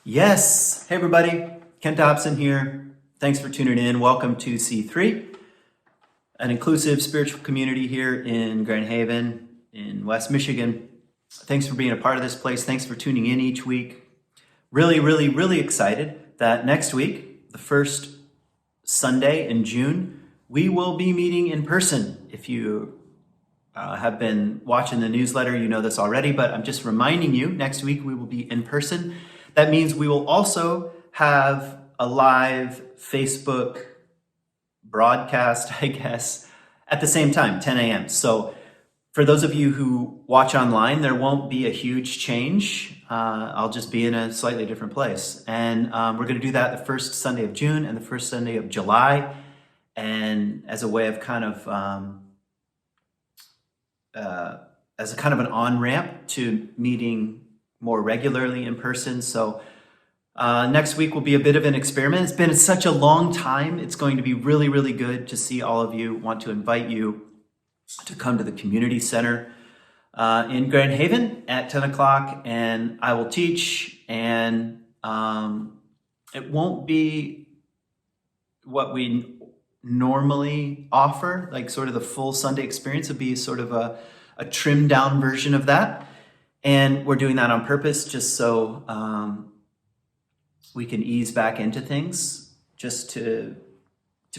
Yes. Hey, everybody. Ken Dobson here. Thanks for tuning in. Welcome to C3, an inclusive spiritual community here in Grand Haven in West Michigan. Thanks for being a part of this place. Thanks for tuning in each week. Really excited that next week, the first Sunday in June, we will be meeting in person. If you have been watching the newsletter, you know this already, but I'm just reminding you, next week we will be in person. That means we will also have a live Facebook broadcast, I guess, at the same time, 10 a.m. So for those of you who watch online, there won't be a huge change. I'll just be in a slightly different place. And we're going to do that the first Sunday of June and the first Sunday of July. And as a way of kind of, as a kind of an on-ramp to meeting more regularly in person. So next week will be a bit of an experiment. It's been such a long time. It's going to be really good to see all of you. Want to invite you to come to the community center in Grand Haven at 10 o'clock, and I will teach, and it won't be what we normally offer, like sort of the full Sunday experience. It'll be sort of a trimmed down version of that. And we're doing that on purpose, just so we can ease back into things, just to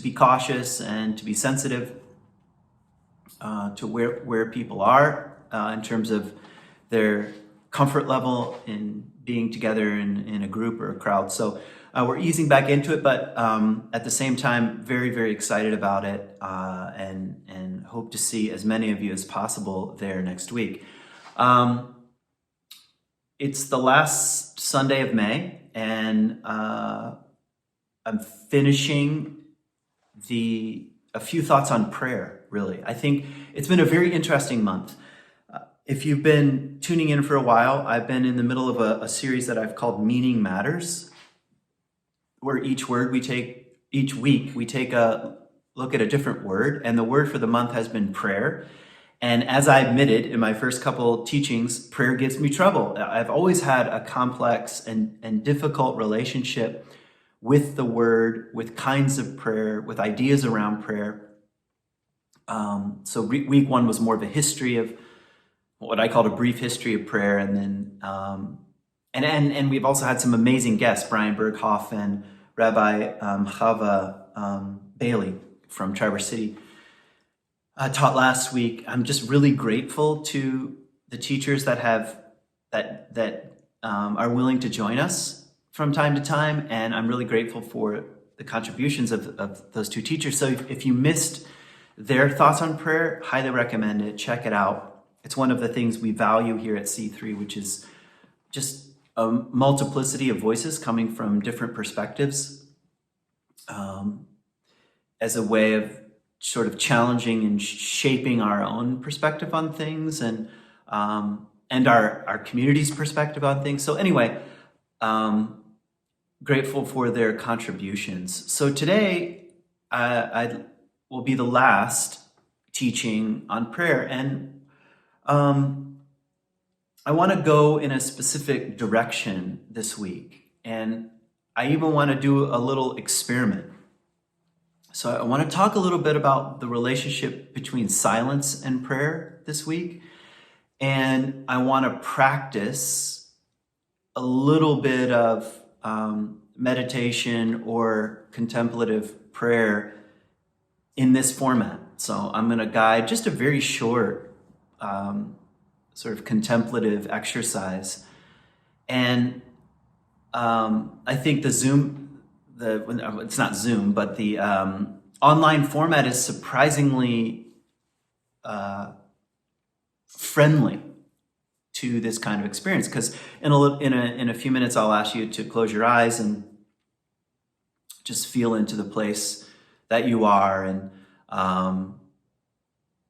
be cautious and to be sensitive to where people are in terms of their comfort level in being together in a group or a crowd. So we're easing back into it, but at the same time, very excited about it, and hope to see as many of you as possible there next week. It's the last Sunday of May, and I'm finishing a few thoughts on prayer, really. I think it's been a very interesting month. If you've been tuning in for a while, I've been in the middle of a series that I've called Meaning Matters, where each week we take a look at a different word, and the word for the month has been prayer. And as I admitted in my first couple teachings, prayer gives me trouble. I've always had a complex and difficult relationship with the word, with kinds of prayer, with ideas around prayer. So week one was more of a history of what I called a brief history of prayer. And then, and we've also had some amazing guests, Brian Berghoff and Rabbi Chava Bailey from Traverse City. Taught last week. I'm just really grateful to the teachers that are willing to join us from time to time, and I'm really grateful for the contributions of those two teachers. So if you missed their thoughts on prayer, highly recommend it. Check it out. It's one of the things we value here at C3, which is just a multiplicity of voices coming from different perspectives, as a way of sort of challenging and shaping our own perspective on things, and our community's perspective on things. So anyway, grateful for their contributions. So today I will be the last teaching on prayer, and I want to go in a specific direction this week, and I even want to do a little experiment. So I want to talk a little bit about the relationship between silence and prayer this week. And I want to practice a little bit of meditation or contemplative prayer in this format. So I'm going to guide just a very short sort of contemplative exercise. And I think it's not Zoom, but the online format is surprisingly friendly to this kind of experience. Because in a few minutes, I'll ask you to close your eyes and just feel into the place that you are, and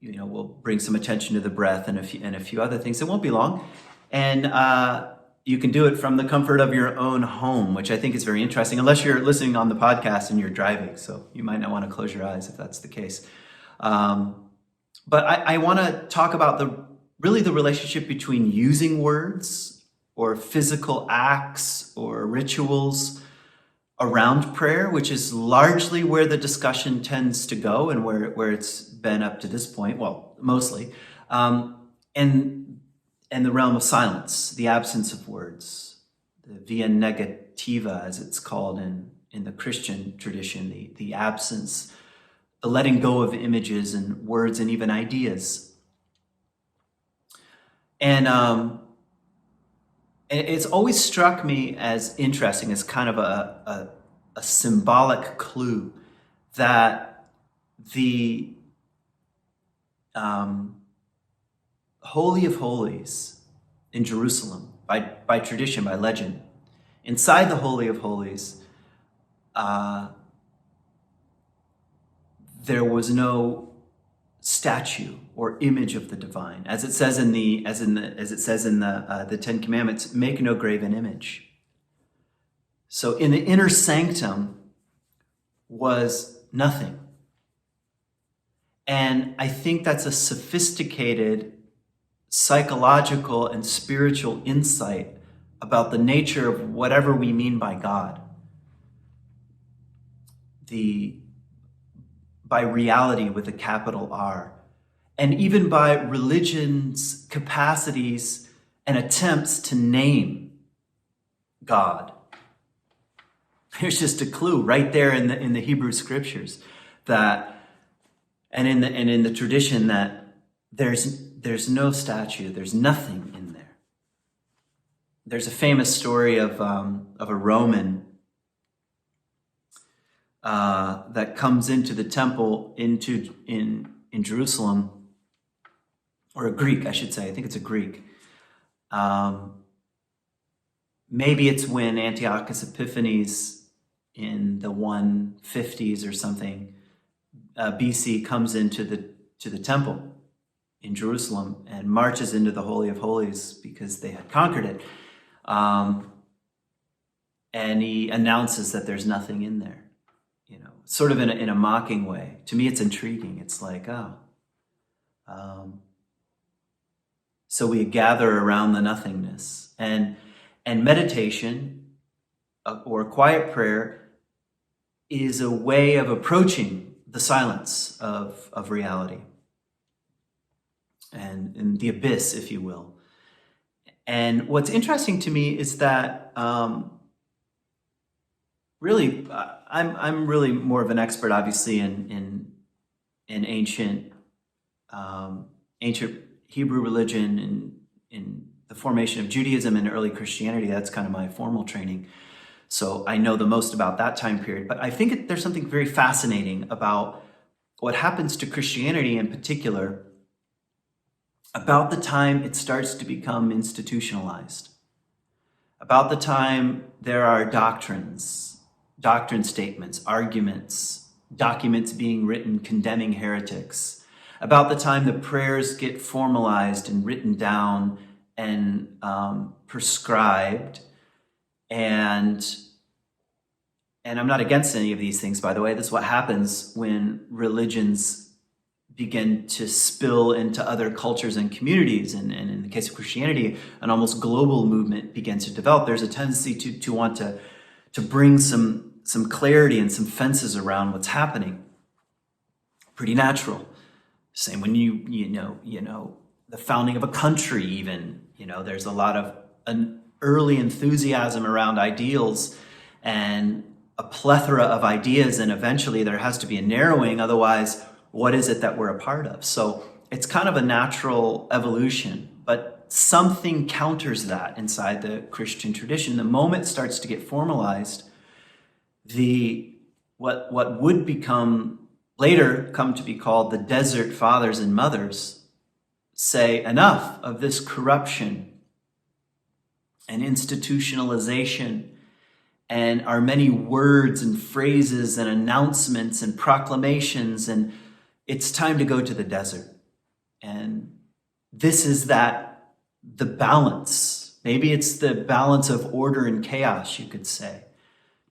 we'll bring some attention to the breath and a few other things. It won't be long, and you can do it from the comfort of your own home, which I think is very interesting, unless you're listening on the podcast and you're driving. So you might not want to close your eyes if that's the case. But I want to talk about the relationship between using words or physical acts or rituals around prayer, which is largely where the discussion tends to go and where it's been up to this point, well, mostly, and the realm of silence, the absence of words, the via negativa, as it's called in the Christian tradition, the absence, the letting go of images and words and even ideas. And it's always struck me as interesting, as kind of a symbolic clue that the Holy of Holies in Jerusalem, by tradition, by legend, inside the Holy of Holies, there was no statue or image of the divine, as it says in the Ten Commandments, make no graven image. So in the inner sanctum was nothing. And I think that's a sophisticated psychological and spiritual insight about the nature of whatever we mean by God. By reality with a capital R, and even by religion's capacities and attempts to name God. There's just a clue right there in the Hebrew scriptures that, and in the tradition, that there's no statue, there's nothing in there. There's a famous story of a Roman that comes into the temple in Jerusalem, or a Greek, I should say. I think it's a Greek. Maybe it's when Antiochus Epiphanes in the 150s or something BC comes into the temple in Jerusalem and marches into the Holy of Holies because they had conquered it. And he announces that there's nothing in there. Sort of in a mocking way. To me, it's intriguing. It's like, so we gather around the nothingness. And meditation or quiet prayer is a way of approaching the silence of reality and the abyss, if you will. And what's interesting to me is that really, I'm really more of an expert, obviously, in ancient Hebrew religion and in the formation of Judaism and early Christianity. That's kind of my formal training. So I know the most about that time period. But I think there's something very fascinating about what happens to Christianity in particular about the time it starts to become institutionalized. About the time there are doctrine statements, arguments, documents being written condemning heretics. About the time the prayers get formalized and written down and prescribed. And I'm not against any of these things, by the way. This is what happens when religions begin to spill into other cultures and communities. And in the case of Christianity, an almost global movement begins to develop. There's a tendency to want to bring some clarity and some fences around what's happening. Pretty natural. Same when you know the founding of a country even. There's a lot of an early enthusiasm around ideals and a plethora of ideas, and eventually there has to be a narrowing. Otherwise, what is it that we're a part of? So it's kind of a natural evolution, but something counters that inside the Christian tradition. The moment it starts to get formalized, what would later come to be called the desert fathers and mothers say, enough of this corruption and institutionalization and our many words and phrases and announcements and proclamations, and it's time to go to the desert. And this is the balance. Maybe it's the balance of order and chaos, you could say.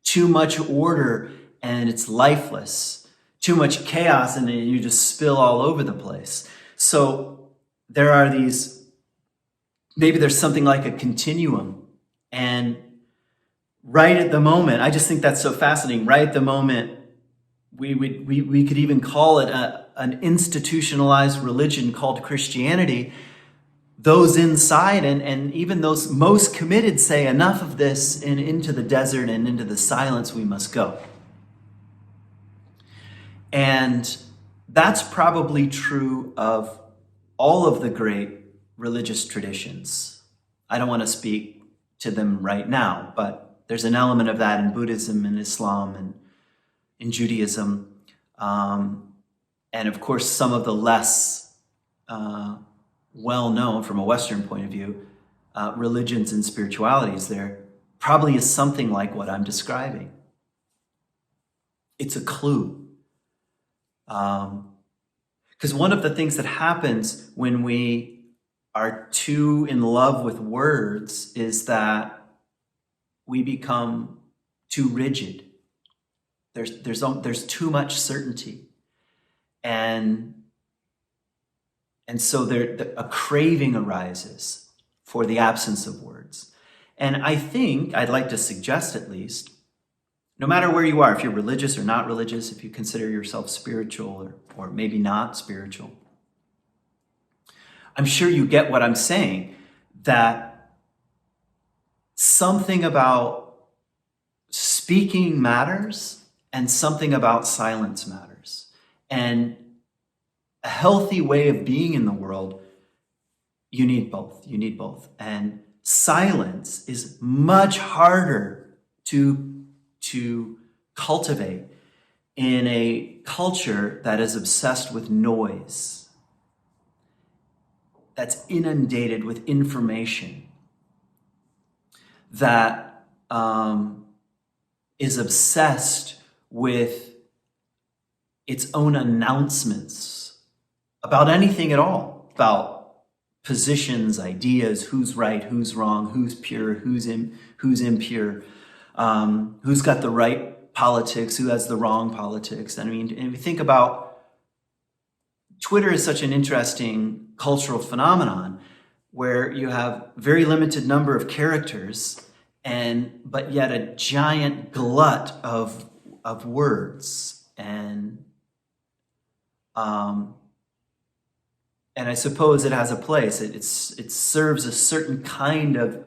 Too much order and it's lifeless. Too much chaos and you just spill all over the place. So there are these maybe there's something like a continuum. And right at the moment, I just think that's so fascinating. Right at the moment, we could even call it an institutionalized religion called Christianity. Those inside and even those most committed say, enough of this, and into the desert and into the silence we must go. And that's probably true of all of the great religious traditions. I don't want to speak to them right now, but there's an element of that in Buddhism and Islam and in Judaism. And of course, some of the less well-known from a Western point of view, religions and spiritualities, there probably is something like what I'm describing. It's a clue. Because one of the things that happens when we are too in love with words is that we become too rigid. There's too much certainty. And so a craving arises for the absence of words. And I think, I'd like to suggest at least, no matter where you are, if you're religious or not religious, if you consider yourself spiritual or maybe not spiritual, I'm sure you get what I'm saying, that something about speaking matters and something about silence matters. And a healthy way of being in the world, you need both. You need both. And silence is much harder to cultivate in a culture that is obsessed with noise, that's inundated with information, that is obsessed with its own announcements about anything at all, about positions, ideas, who's right, who's wrong, who's pure, who's impure, who's got the right politics, who has the wrong politics. I mean, and if you think about, Twitter is such an interesting cultural phenomenon where you have very limited number of characters, but yet a giant glut of words. And I suppose it has a place. It serves a certain kind of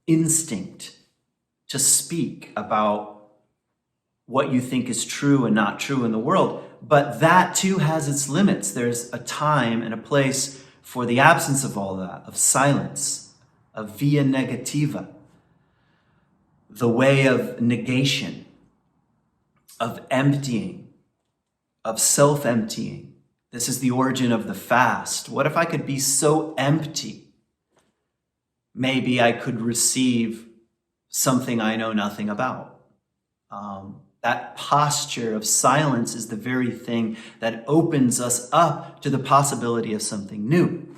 instinct to speak about what you think is true and not true in the world. But that too has its limits. There's a time and a place for the absence of all that, of silence, of via negativa, the way of negation, of emptying, of self-emptying. This is the origin of the fast. What if I could be so empty? Maybe I could receive something I know nothing about. That posture of silence is the very thing that opens us up to the possibility of something new,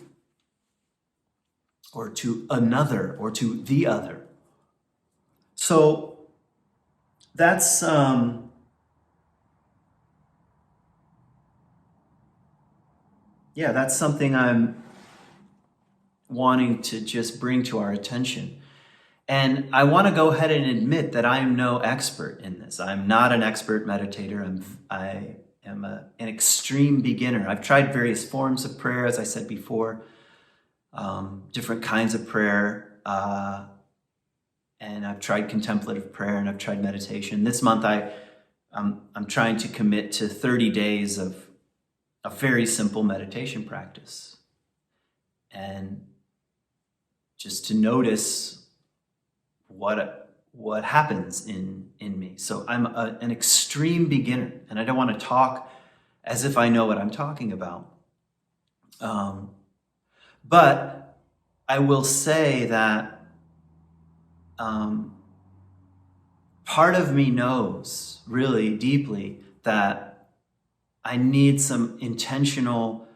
or to another, or to the other. So that's that's something I'm wanting to just bring to our attention. And I want to go ahead and admit that I am no expert in this. I'm not an expert meditator. I am an extreme beginner. I've tried various forms of prayer, as I said before, different kinds of prayer, and I've tried contemplative prayer, and I've tried meditation. This month, I'm trying to commit to 30 days of a very simple meditation practice, and just to notice what happens in me. So I'm an extreme beginner, and I don't want to talk as if I know what I'm talking about. But I will say that part of me knows really deeply that I need some intentional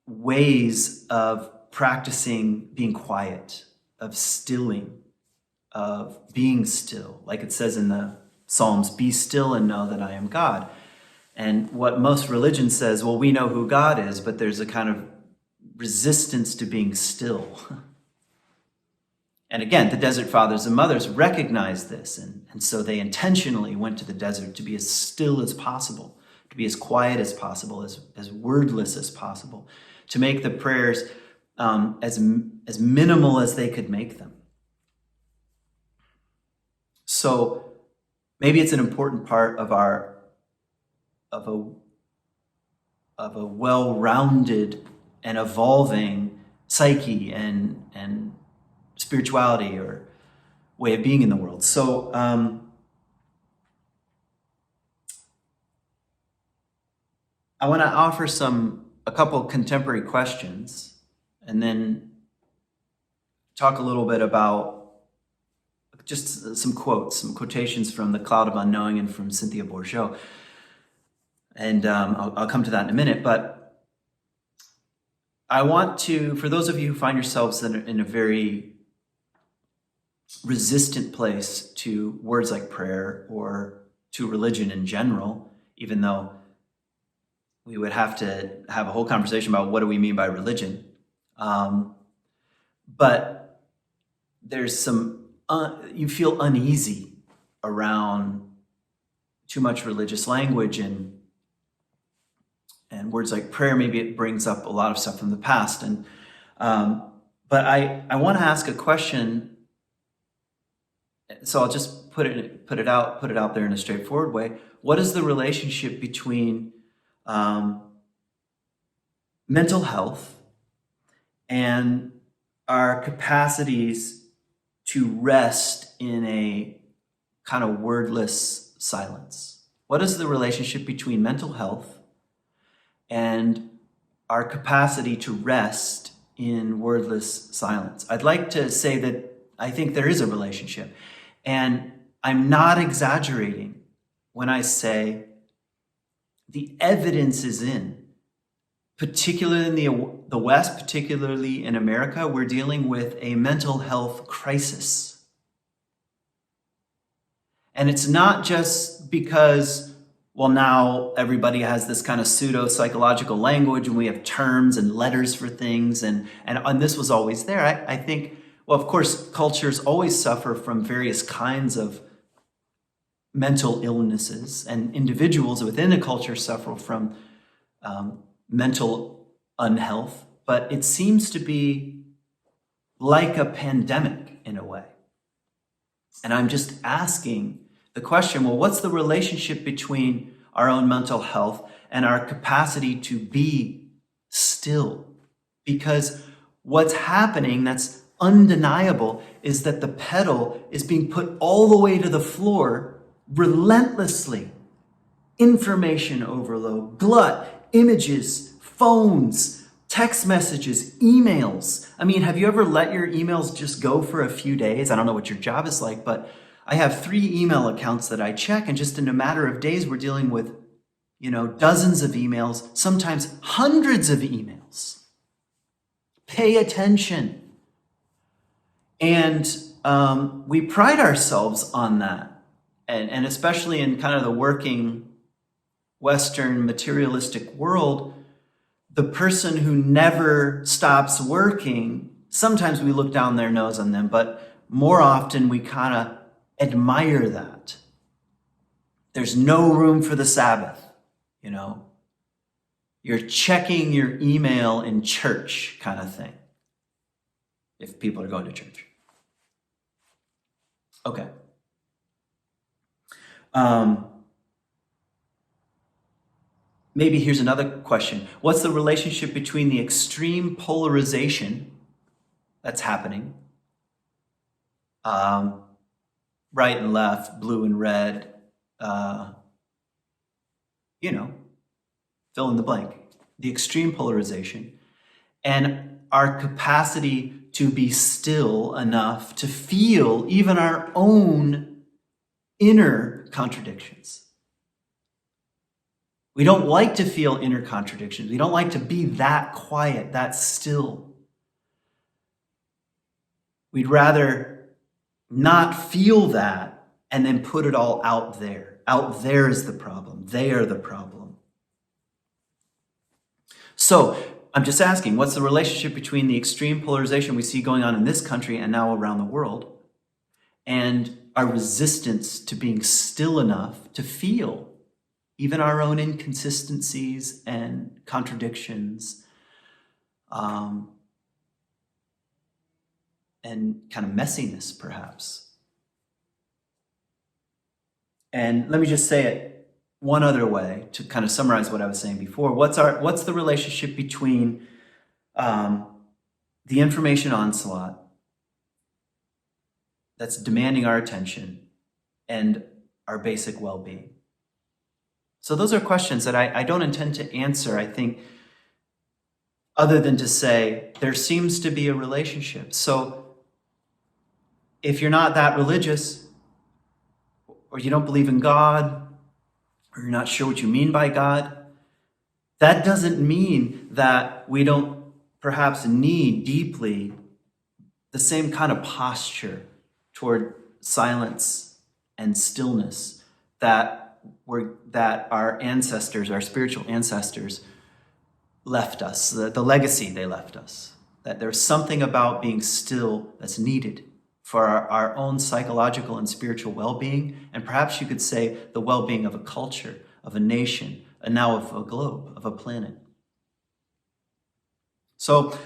ways of practicing being quiet, of stilling, of being still. Like it says in the Psalms, be still and know that I am God. And what most religion says, well, we know who God is, but there's a kind of resistance to being still. And again, the desert fathers and mothers recognized this, and so they intentionally went to the desert to be as still as possible, to be as quiet as possible, as wordless as possible, to make the prayers as minimal as they could make them. So maybe it's an important part of a well-rounded and evolving psyche and spirituality or way of being in the world. So I want to offer a couple contemporary questions and then talk a little bit about just some quotations from the Cloud of Unknowing and from Cynthia Bourgeois. And I'll come to that in a minute, but I want to, for those of you who find yourselves in a very resistant place to words like prayer or to religion in general, even though we would have to have a whole conversation about what do we mean by religion. But there's you feel uneasy around too much religious language and words like prayer. Maybe it brings up a lot of stuff from the past. But I want to ask a question. So I'll just put it out there in a straightforward way. What is the relationship between mental health and our capacities to rest in a kind of wordless silence? What is the relationship between mental health and our capacity to rest in wordless silence? I'd like to say that I think there is a relationship. And I'm not exaggerating when I say the evidence is in, particularly in the West, particularly in America, we're dealing with a mental health crisis. And it's not just because, well, now everybody has this kind of pseudo-psychological language and we have terms and letters for things, and this was always there. I think, well, of course, cultures always suffer from various kinds of mental illnesses, and individuals within a culture suffer from mental unhealth, but it seems to be like a pandemic in a way. And I'm just asking the question, well, what's the relationship between our own mental health and our capacity to be still? Because what's happening that's undeniable is that the pedal is being put all the way to the floor relentlessly. Information overload, glut, images, phones, text messages, emails. I mean, have you ever let your emails just go for a few days? I don't know what your job is like, but I have 3 email accounts that I check, and just in a matter of days, we're dealing with, dozens of emails, sometimes hundreds of emails. Pay attention. And we pride ourselves on that. And especially in kind of the working Western materialistic world, the person who never stops working, sometimes we look down their nose on them, but more often we kind of admire that. There's no room for the Sabbath, You're checking your email in church kind of thing, if people are going to church. Okay. Maybe here's another question. What's the relationship between the extreme polarization that's happening, right and left, blue and red, fill in the blank, the extreme polarization, and our capacity to be still enough to feel even our own inner contradictions? We don't like to feel inner contradictions. We don't like to be that quiet, that still. We'd rather not feel that and then put it all out there. Out there is the problem. They are the problem. So I'm just asking, what's the relationship between the extreme polarization we see going on in this country and now around the world and our resistance to being still enough to feel even our own inconsistencies and contradictions, and kind of messiness, perhaps? And let me just say it one other way to kind of summarize what I was saying before. What's the relationship between the information onslaught that's demanding our attention and our basic well-being? So those are questions that I don't intend to answer, I think, other than to say there seems to be a relationship. So if you're not that religious, or you don't believe in God, or you're not sure what you mean by God, that doesn't mean that we don't perhaps need deeply the same kind of posture toward silence and stillness that our ancestors, our spiritual ancestors, left us, the legacy they left us. That there's something about being still that's needed for our own psychological and spiritual well-being, and perhaps you could say the well-being of a culture, of a nation, and now of a globe, of a planet. So,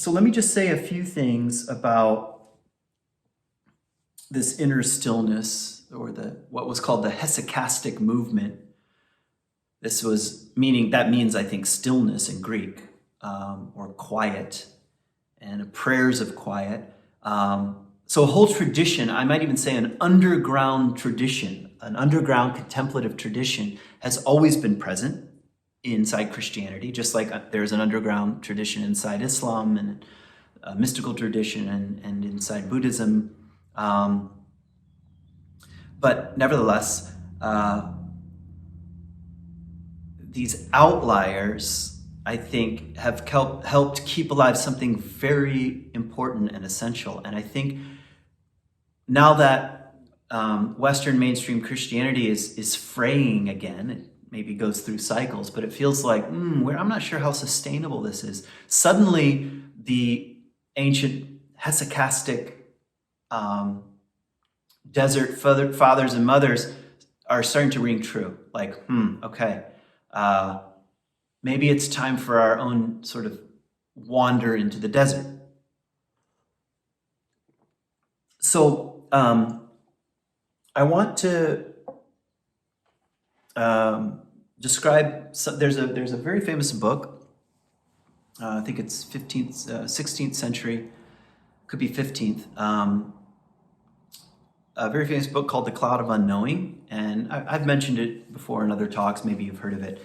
let me just say a few things about this inner stillness, or what was called the hesychastic movement. That means, I think, stillness in Greek, or quiet, and prayers of quiet. So a whole tradition, I might even say an underground tradition, an underground contemplative tradition, has always been present inside Christianity, just like there's an underground tradition inside Islam and a mystical tradition and inside Buddhism. But nevertheless, these outliers, I think, have helped keep alive something very important and essential. And I think now that Western mainstream Christianity is fraying again, it maybe goes through cycles, but it feels like, I'm not sure how sustainable this is. Suddenly, the ancient hesychastic desert fathers and mothers are starting to ring true. Like, okay, maybe it's time for our own sort of wander into the desert. So I want to describe. There's a very famous book. I think it's 16th century, could be 15th. A very famous book called The Cloud of Unknowing, and I've mentioned it before in other talks. Maybe you've heard of it.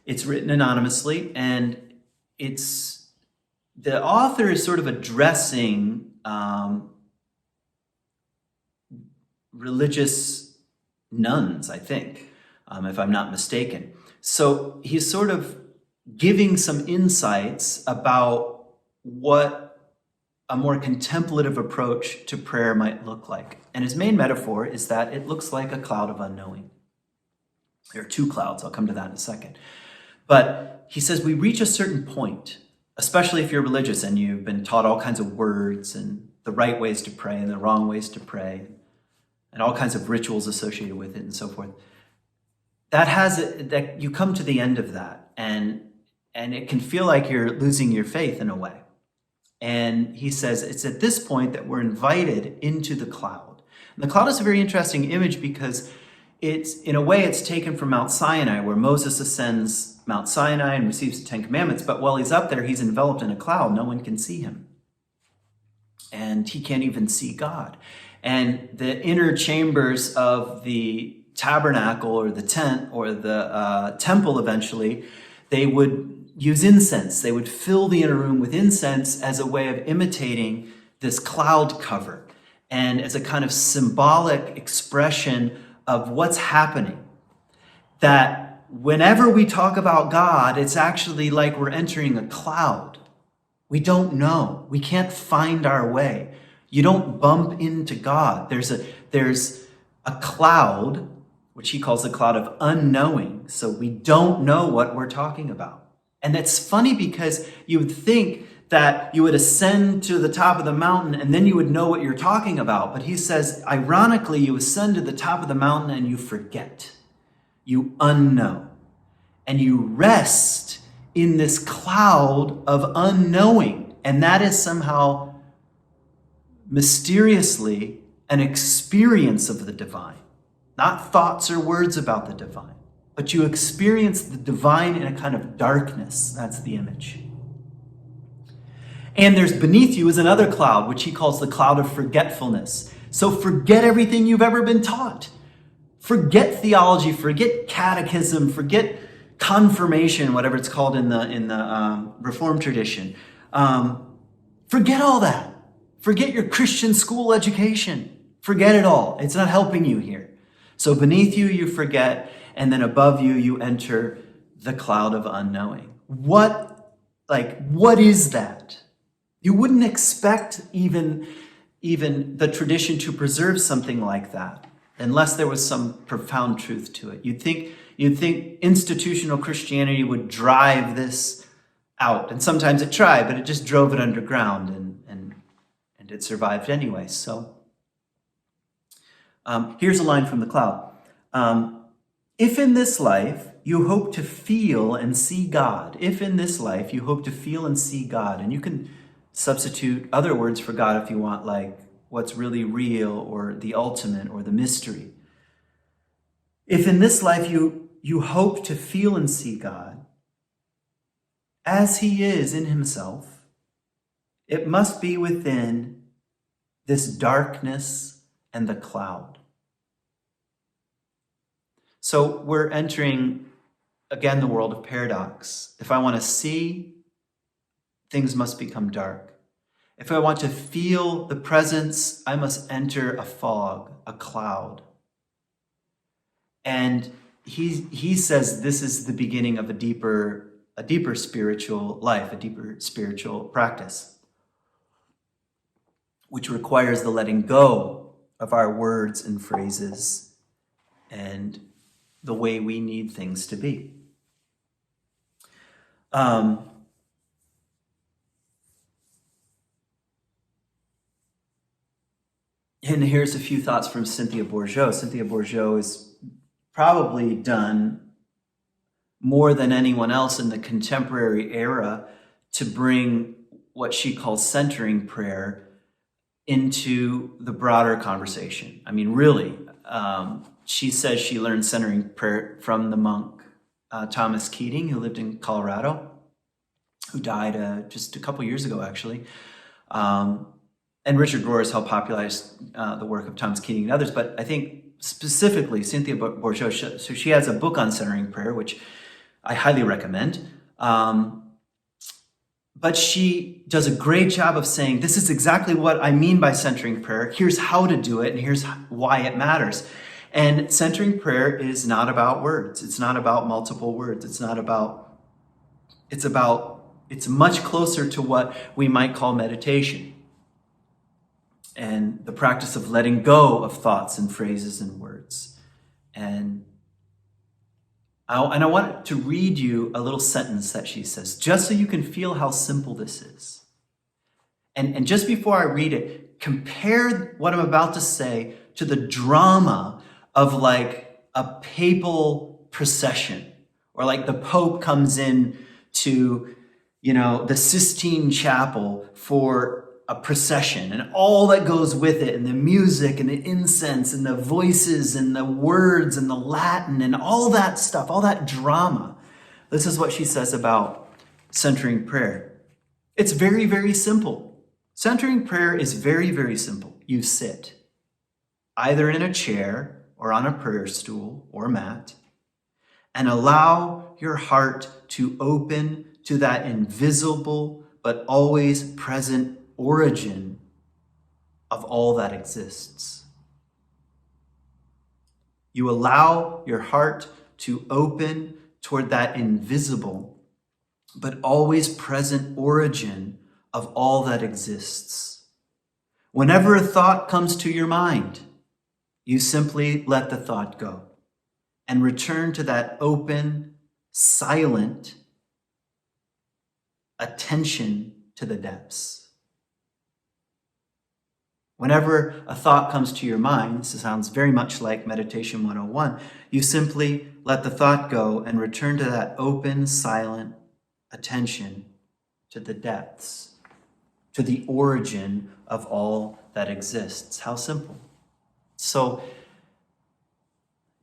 It's written anonymously, and the author is sort of addressing religious nuns, I think, if I'm not mistaken. So he's sort of giving some insights about what a more contemplative approach to prayer might look like. And his main metaphor is that it looks like a cloud of unknowing. There are two clouds. I'll come to that in a second. But he says we reach a certain point, especially if you're religious and you've been taught all kinds of words and the right ways to pray and the wrong ways to pray and all kinds of rituals associated with it and so forth. That you come to the end of that, and it can feel like you're losing your faith in a way. And he says it's at this point that we're invited into the cloud. And the cloud is a very interesting image because in a way it's taken from Mount Sinai, where Moses ascends Mount Sinai and receives the Ten Commandments. But while he's up there, he's enveloped in a cloud. No one can see him. And he can't even see God. And the inner chambers of the tabernacle or the tent or the temple eventually, they would use incense. They would fill the inner room with incense as a way of imitating this cloud cover and as a kind of symbolic expression of what's happening. That whenever we talk about God, it's actually like we're entering a cloud. We don't know. We can't find our way. You don't bump into God. There's a cloud, which he calls the cloud of unknowing. So we don't know what we're talking about. And that's funny because you would think that you would ascend to the top of the mountain and then you would know what you're talking about. But he says, ironically, you ascend to the top of the mountain and you forget. You unknow. And you rest in this cloud of unknowing. And that is somehow mysteriously an experience of the divine. Not thoughts or words about the divine, but you experience the divine in a kind of darkness. That's the image. And there's beneath you is another cloud, which he calls the cloud of forgetfulness. So forget everything you've ever been taught. Forget theology, forget catechism, forget confirmation, whatever it's called in the Reformed tradition. Forget all that. Forget your Christian school education. Forget it all. It's not helping you here. So beneath you, you forget, and then above you, you enter the cloud of unknowing. What is that? You wouldn't expect even the tradition to preserve something like that unless there was some profound truth to it. You'd think institutional Christianity would drive this out. And sometimes it tried, but it just drove it underground and it survived anyway. So here's a line from the cloud. If in this life you hope to feel and see God, if in this life you hope to feel and see God, and you can substitute other words for God if you want, like what's really real or the ultimate or the mystery. If in this life you hope to feel and see God as he is in himself, it must be within this darkness and the cloud. So we're entering, again, the world of paradox. If I want to see, things must become dark. If I want to feel the presence, I must enter a fog, a cloud. And he says this is the beginning of a deeper spiritual life, a deeper spiritual practice, which requires the letting go of our words and phrases and the way we need things to be. And here's a few thoughts from Cynthia Bourgeois. Cynthia Bourgeois has probably done more than anyone else in the contemporary era to bring what she calls centering prayer into the broader conversation. I mean, really, she says she learned centering prayer from the monk Thomas Keating, who lived in Colorado, who died just a couple years ago, actually. And Richard Rohr has helped popularize the work of Thomas Keating and others, but I think specifically Cynthia Bourgeois, so she has a book on centering prayer, which I highly recommend. But she does a great job of saying, this is exactly what I mean by centering prayer. Here's how to do it, and here's why it matters. And centering prayer is not about words. It's not about multiple words. It's much closer to what we might call meditation and the practice of letting go of thoughts and phrases and words. And I want to read you a little sentence that she says, just so you can feel how simple this is. And just before I read it, compare what I'm about to say to the drama of like a papal procession, or like the Pope comes in to, the Sistine Chapel for a procession and all that goes with it, and the music and the incense and the voices and the words and the Latin and all that stuff, all that drama. This is what she says about centering prayer. It's very, very simple. Centering prayer is very, very simple. You sit either in a chair or on a prayer stool or mat and allow your heart to open to that invisible but always present origin of all that exists. You allow your heart to open toward that invisible but always present origin of all that exists. Whenever a thought comes to your mind, you simply let the thought go. and return to that open, silent attention to the depths. Whenever a thought comes to your mind, this sounds very much like Meditation 101, you simply let the thought go and return to that open, silent attention to the depths, to the origin of all that exists. How simple. So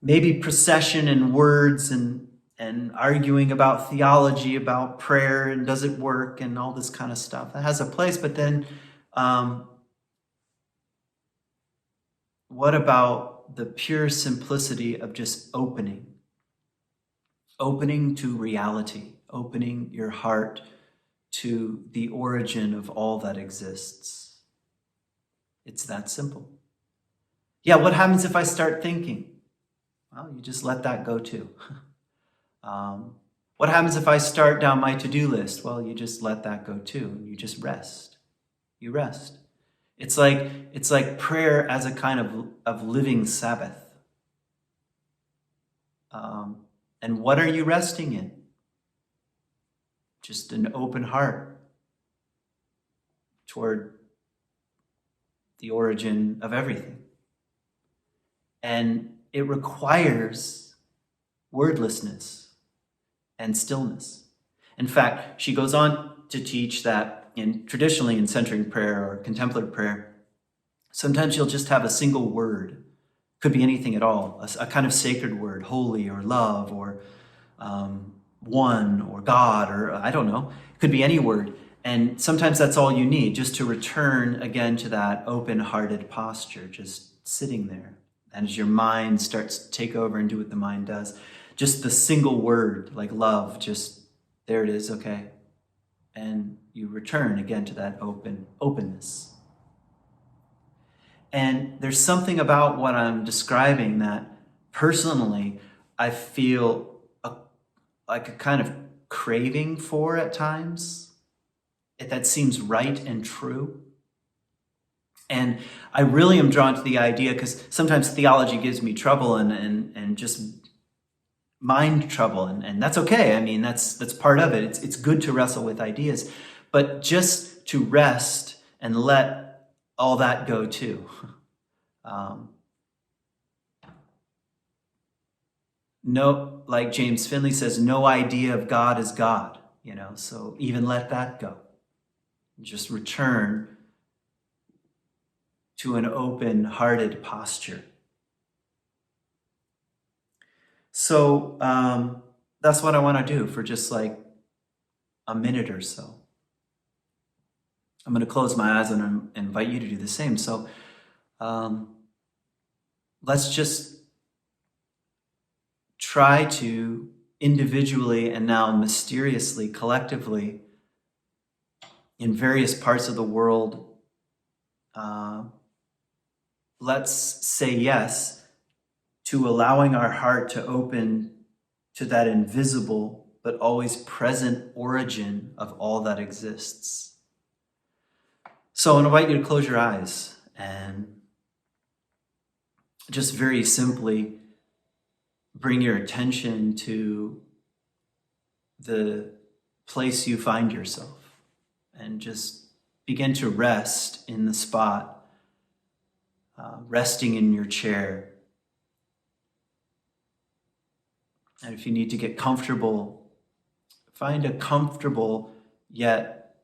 maybe procession and words and arguing about theology, about prayer, and does it work, and all this kind of stuff. That has a place, but then what about the pure simplicity of just opening? Opening to reality, opening your heart to the origin of all that exists. It's that simple. Yeah, what happens if I start thinking? Well, you just let that go too. What happens if I start down my to-do list? Well, you just let that go too. You just rest. You rest. It's like prayer as a kind of living Sabbath. And what are you resting in? Just an open heart toward the origin of everything. And it requires wordlessness and stillness. In fact, she goes on to teach that traditionally in centering prayer or contemplative prayer, sometimes you'll just have a single word. Could be anything at all, a kind of sacred word, holy or love or one or God or I don't know. It could be any word. And sometimes that's all you need, just to return again to that open-hearted posture, just sitting there. And as your mind starts to take over and do what the mind does, just the single word like love, just there it is, okay. And you return again to that openness. And there's something about what I'm describing that personally I feel like a kind of craving for at times. That seems right and true. And I really am drawn to the idea because sometimes theology gives me trouble and just mind trouble, and that's okay. I mean, that's part of it. It's good to wrestle with ideas, but just to rest and let all that go too. No, like James Finley says, no idea of God is God, so even let that go. Just return to an open-hearted posture. So that's what I want to do for just like a minute or so. I'm going to close my eyes and invite you to do the same. So let's just try to individually and now mysteriously, collectively, in various parts of the world, let's say yes to allowing our heart to open to that invisible but always present origin of all that exists. So I invite you to close your eyes and just very simply bring your attention to the place you find yourself and just begin to rest in the spot, resting in your chair. And if you need to get comfortable, find a comfortable yet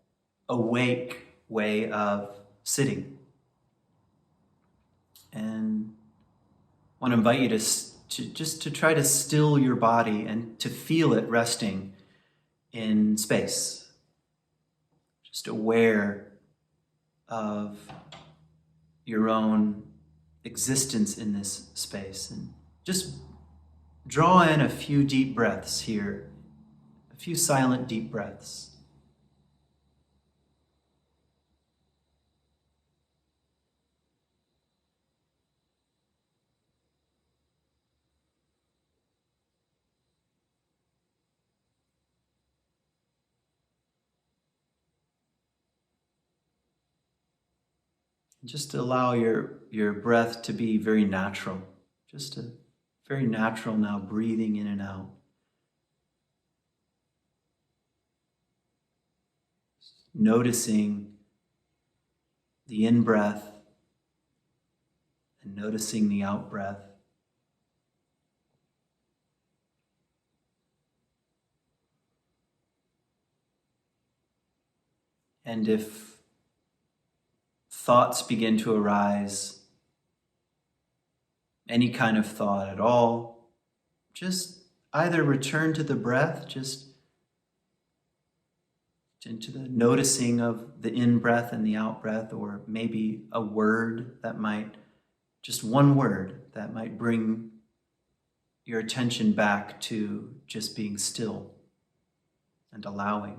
awake way of sitting. And I want to invite you to try to still your body and to feel it resting in space. Just aware of your own existence in this space, and just draw in a few deep breaths here, a few silent deep breaths. Just allow your breath to be very natural, just a Very natural now, breathing in and out. Noticing the in-breath and noticing the out-breath. And if thoughts begin to arise, any kind of thought at all, just either return to the breath, just into the noticing of the in-breath and the out-breath, or maybe a word that might, just one word that might bring your attention back to just being still and allowing.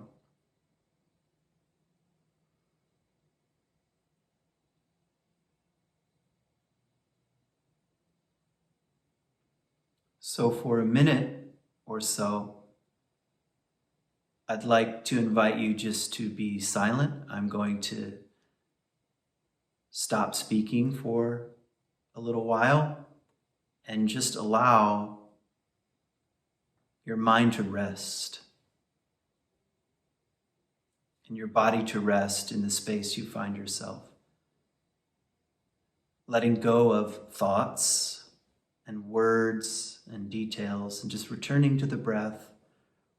So for a minute or so, I'd like to invite you just to be silent. I'm going to stop speaking for a little while and just allow your mind to rest and your body to rest in the space you find yourself. Letting go of thoughts and words and details and just returning to the breath,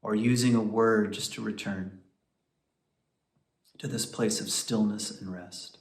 or using a word just to return to this place of stillness and rest.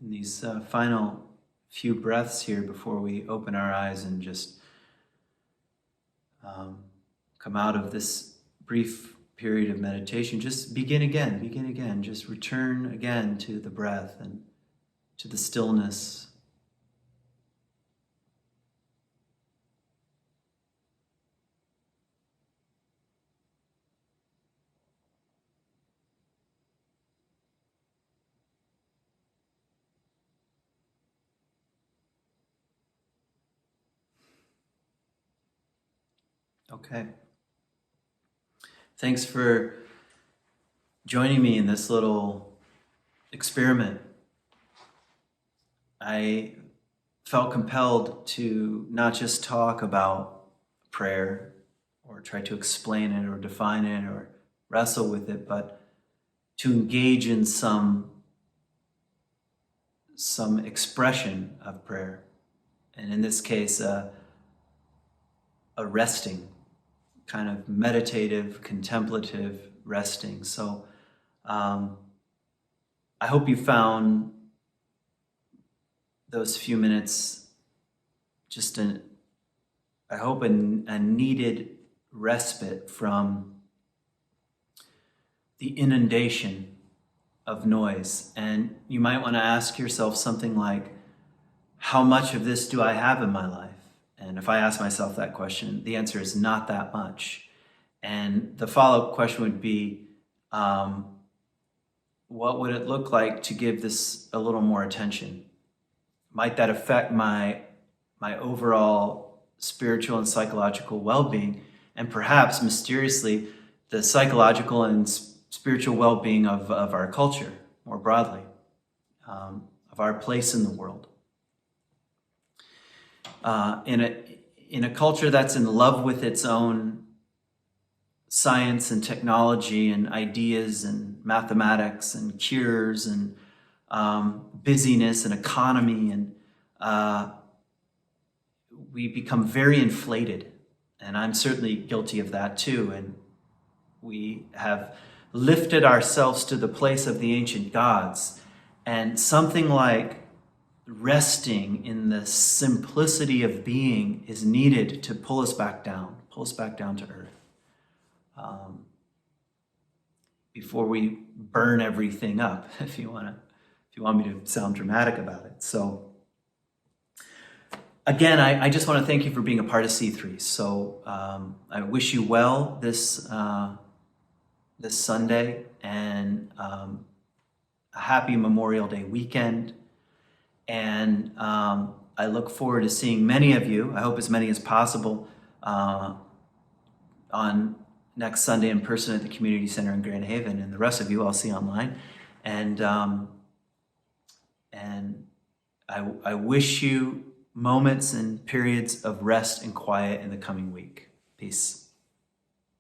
In these final few breaths here before we open our eyes and just come out of this brief period of meditation, just begin again, just return again to the breath and to the stillness. Okay. Thanks for joining me in this little experiment. I felt compelled to not just talk about prayer or try to explain it or define it or wrestle with it, but to engage in some expression of prayer. And in this case, a resting, kind of meditative, contemplative resting. So I hope you found those few minutes just a needed respite from the inundation of noise. And you might want to ask yourself something like, how much of this do I have in my life? And if I ask myself that question, the answer is not that much. And the follow-up question would be, what would it look like to give this a little more attention? Might that affect my overall spiritual and psychological well-being? And perhaps, mysteriously, the psychological and spiritual well-being of our culture more broadly, of our place in the world. In a culture that's in love with its own science and technology and ideas and mathematics and cures and busyness and economy, and we become very inflated. And I'm certainly guilty of that too. And we have lifted ourselves to the place of the ancient gods, and something like resting in the simplicity of being is needed to pull us back down to earth, before we burn everything up, if you want me to sound dramatic about it. So again, I just want to thank you for being a part of C3. So I wish you well this Sunday, and a happy Memorial Day weekend. And I look forward to seeing many of you, I hope as many as possible, on next Sunday in person at the Community Center in Grand Haven. And the rest of you I'll see online. And I wish you moments and periods of rest and quiet in the coming week. Peace.